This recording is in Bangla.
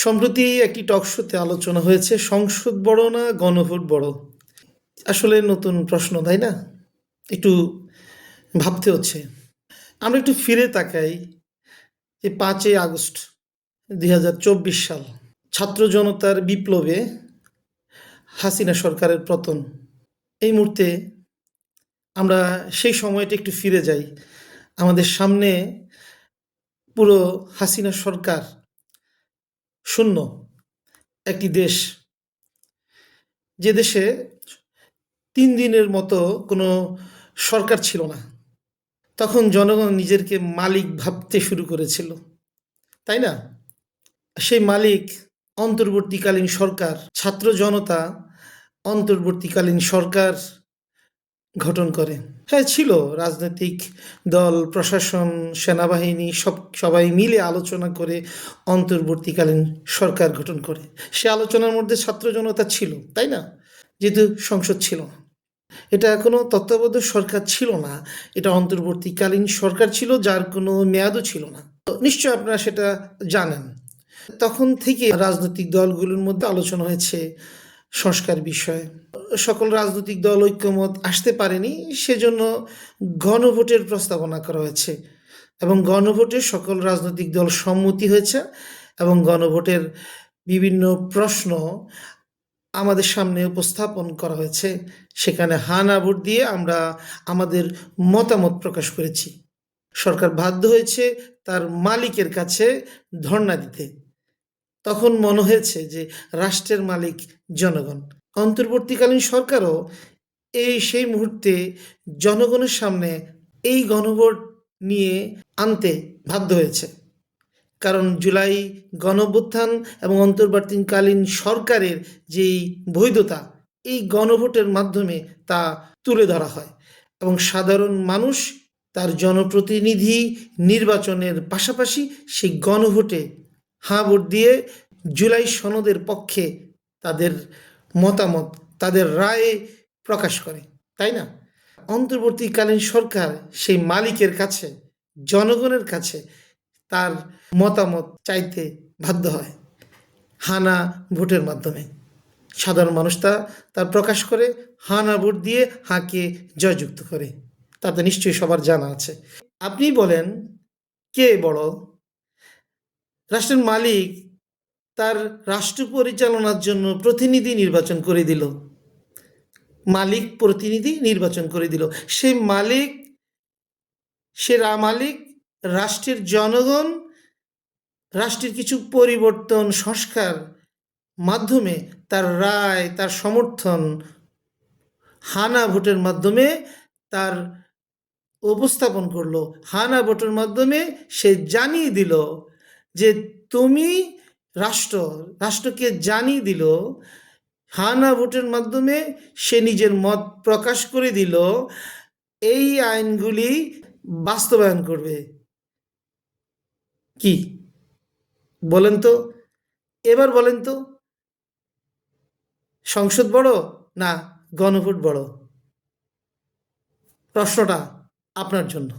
সম্প্রতি একটি টক শোতে আলোচনা হয়েছে, সংসদ বড় না গণভোট বড়? আসলে নতুন প্রশ্ন, তাই না? একটু ভাবতে হচ্ছে। আমরা একটু ফিরে তাকাই যে 5ই আগস্ট 2024 সাল, ছাত্র জনতার বিপ্লবে হাসিনা সরকারের পতন। এই মুহূর্তে আমরা সেই সময়টা একটু ফিরে যাই। আমাদের সামনে পুরো হাসিনা সরকার শূন্য একটি দেশ, যে দেশে 3 দিনের মতো কোনো সরকার ছিল না। তখন জনগণ নিজেকে মালিক ভাবতে শুরু করেছিল, তাই না? সেই মালিক অন্তর্বর্তীকালীন সরকার, ছাত্র জনতা অন্তর্বর্তীকালীন সরকার গঠন করে। হ্যাঁ, ছিল রাজনৈতিক দল, প্রশাসন, সেনাবাহিনী, সবাই মিলে আলোচনা করে অন্তর্বর্তীকালীন সরকার গঠন করে। সে আলোচনার মধ্যে ছাত্র জনতা ছিল, তাই না? যেহেতু সংসদ ছিল না, এটা কোনো তত্ত্বাবধায়ক সরকার ছিল না, এটা অন্তর্বর্তীকালীন সরকার ছিল, যার কোনো মেয়াদও ছিল না। তো নিশ্চয় আপনারা সেটা জানেন। তখন থেকে রাজনৈতিক দলগুলোর মধ্যে আলোচনা হয়েছে সংস্কার বিষয়ে। সকল রাজনৈতিক দল ঐক্যমত আসতে পারেনি, সেজন্য গণভোটের প্রস্তাবনা করা হয়েছে এবং গণভোটে সকল রাজনৈতিক দল সম্মতি হয়েছে এবং গণভোটের বিভিন্ন প্রশ্ন আমাদের সামনে উপস্থাপন করা হয়েছে। সেখানে হা না ভোট দিয়ে আমরা আমাদের মতামত প্রকাশ করেছি। সরকার বাধ্য হয়েছে তার মালিকের কাছে ধর্ণা দিতে। তখন মনে হয়েছে যে রাষ্ট্রের মালিক জনগণ। অন্তর্বর্তীকালীন সরকারও সেই মুহূর্তে জনগণের সামনে এই গণভোট নিয়ে আনতে বাধ্য হয়েছে, কারণ জুলাই গণঅভ্যুত্থান এবং অন্তর্বর্তীকালীন সরকারের যেই বৈধতা, এই গণভোটের মাধ্যমে তা তুলে ধরা হয় এবং সাধারণ মানুষ তার জনপ্রতিনিধি নির্বাচনের পাশাপাশি সেই গণভোটে হাঁ ভোট দিয়ে জুলাই সনদের পক্ষে তাদের মতামত, তাদের রায় প্রকাশ করে, তাই না? অন্তর্বর্তীকালীন সরকার সেই মালিকের কাছে, জনগণের কাছে তার মতামত চাইতে বাধ্য হয় হানা ভোটের মাধ্যমে। সাধারণ মানুষ তার প্রকাশ করে, হানা ভোট দিয়ে হাঁকে জয়যুক্ত করে। তাতে নিশ্চয়ই সবার জানা আছে। আপনি বলেন, কে বড়? রাষ্ট্রের মালিক তার রাষ্ট্র পরিচালনার জন্য প্রতিনিধি নির্বাচন করে দিল, মালিক প্রতিনিধি নির্বাচন করে দিল। সেই মালিক, মালিক রাষ্ট্রের জনগণ রাষ্ট্রের কিছু পরিবর্তন সংস্কার মাধ্যমে তার রায়, তার সমর্থন হানা ভোটের মাধ্যমে তার উপস্থাপন করলো। হানা ভোটের মাধ্যমে সে জানিয়ে দিল যে তুমি রাষ্ট্রকে জানিয়ে দিল, হানা ভোটের মাধ্যমে সে নিজের মত প্রকাশ করে দিল এই আইনগুলি বাস্তবায়ন করবে। কি বলেন তো? এবার বলেন তো, সংসদ বড় না গণভোট বড়? প্রশ্নটা আপনার জন্য।